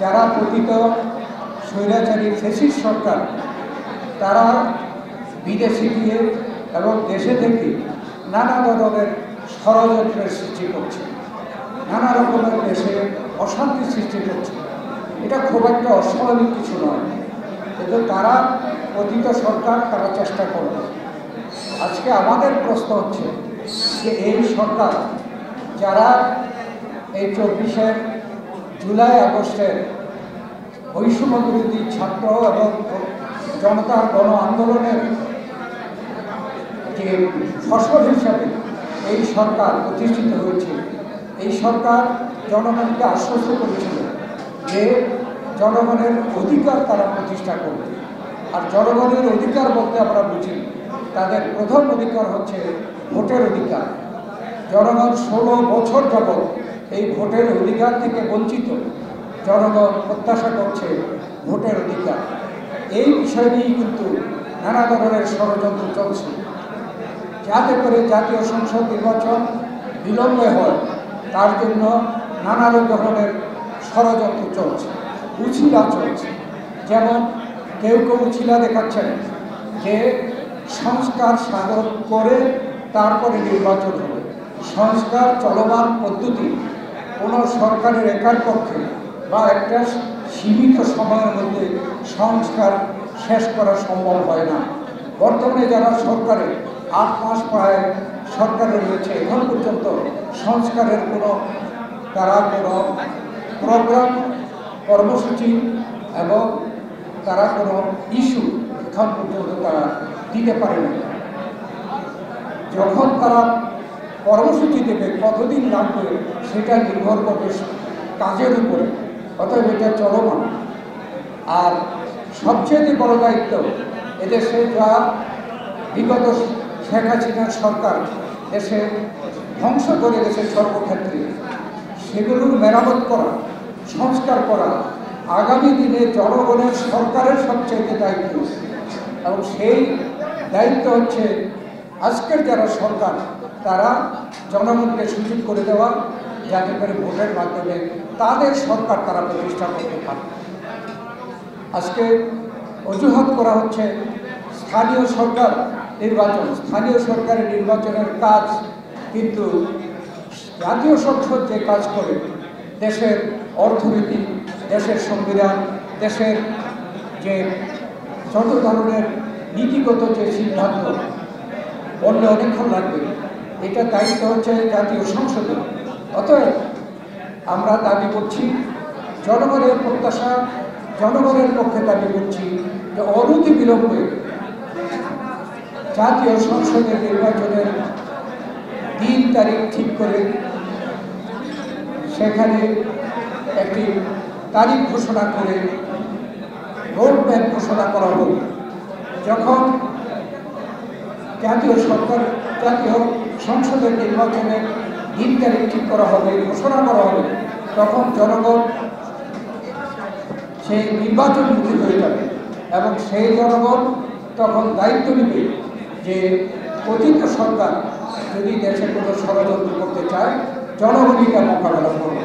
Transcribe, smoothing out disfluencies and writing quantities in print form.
যারা পতিত স্বৈরাচারী ফ্যাসিস্ট সরকার, তারা বিদেশে গিয়ে এবং দেশে থেকে নানা ধরনের ষড়যন্ত্রের সৃষ্টি করছে, নানা রকমের দেশে অশান্তি সৃষ্টি করছে। এটা খুব একটা অস্বাভাবিক কিছু নয়, কিন্তু তারা পতিত সরকার, তারা চেষ্টা করবে। আজকে আমাদের প্রশ্ন হচ্ছে যে এই সরকার যারা এই 24 জুলাই আগস্টের বৈষম্য বিরোধী ছাত্র এবং জনতার গণ আন্দোলনের যে ফসল হিসাবে এই সরকার প্রতিষ্ঠিত হয়েছে, এই সরকার জনগণকে আশ্বস্ত করেছিল যে জনগণের অধিকার তারা প্রতিষ্ঠা করবে। আর জনগণের অধিকার বলতে আমরা বুঝি তাদের প্রথম অধিকার হচ্ছে ভোটের অধিকার। জনগণ 16 বছর যাবৎ এই ভোটের অধিকার থেকে বঞ্চিত। জনগণ প্রত্যাশা করছে ভোটের অধিকার। এই বিষয় নিয়েই কিন্তু নানা ধরনের ষড়যন্ত্র চলছে, যাতে করে জাতীয় সংসদ নির্বাচন বিলম্বে হয় তার জন্য নানা ধরনের ষড়যন্ত্র চলছে, উছিলা চলছে। যেমন কেউ কেউ উছিলা দেখাচ্ছেন যে সংস্কার সাধন করে তারপরে নির্বাচন হবে। সংস্কার চলমান পদ্ধতি, কোনো সরকারের একার পক্ষে বা একটা সীমিত সময়ের মধ্যে সংস্কার শেষ করা সম্ভব হয় না। বর্তমানে যারা সরকারে 8 মাস প্রায় সরকারে রয়েছে, এখন পর্যন্ত সংস্কারের তারা কোনো প্রোগ্রাম, কর্মসূচি এবং তারা কোনো ইস্যু এখন পর্যন্ত তারা দিতে পারেনি। যখন তারা কর্মসূচি দেবে, কতদিন লাগবে সেটা নির্ভর করবে কাজের উপরে, অতএব এটা চলমান। আর সবচেয়ে বড় দায়িত্ব এদেশে যা বিগত শেখ হাসিনার সরকার দেশে ধ্বংস করে গেছে সর্বক্ষেত্রে, সেগুলোর মেরামত করা, সংস্কার করা আগামী দিনে জনগণের সরকারের সবচেয়ে দায়িত্ব। এবং সেই দায়িত্ব হচ্ছে আজকের যারা সরকার, তারা জনগণকে সুযোগ করে দেওয়া, যাতে করে ভোটের মাধ্যমে তাদের সরকার তারা প্রতিষ্ঠা করতে পারে। আজকে অজুহাত করা হচ্ছে স্থানীয় সরকার নির্বাচন, স্থানীয় সরকারের নির্বাচনের কাজ, কিন্তু জাতীয় সংসদ যে কাজ করে দেশের অর্থনীতি, দেশের সংবিধান, দেশের যে যত ধরনের নীতিগত যে সিদ্ধান্ত বললে অনেকক্ষণ লাগবে, এটা দায়িত্ব হচ্ছে জাতীয় সংসদের। অতএব আমরা দাবি করছি, জনগণের প্রত্যাশা, জনগণের পক্ষে দাবি করছি যে অনতি বিলম্বে জাতীয় সংসদের নির্বাচনের দিন তারিখ ঠিক করে সেখানে একটি তারিখ ঘোষণা করে রোডম্যাপ ঘোষণা করা হোক। যখন জাতীয় সংসদের নির্বাচনের দিন তারিখ ঠিক করা হবে, ঘোষণা করা হবে, তখন জনগণ সেই নির্বাচনমুখী হয়ে যাবে এবং সেই জনগণ তখন দায়িত্ব নেবে যে পতিত সরকার যদি দেশে কোনো ষড়যন্ত্র করতে চায়, জনগণই তা মোকাবেলা করবে।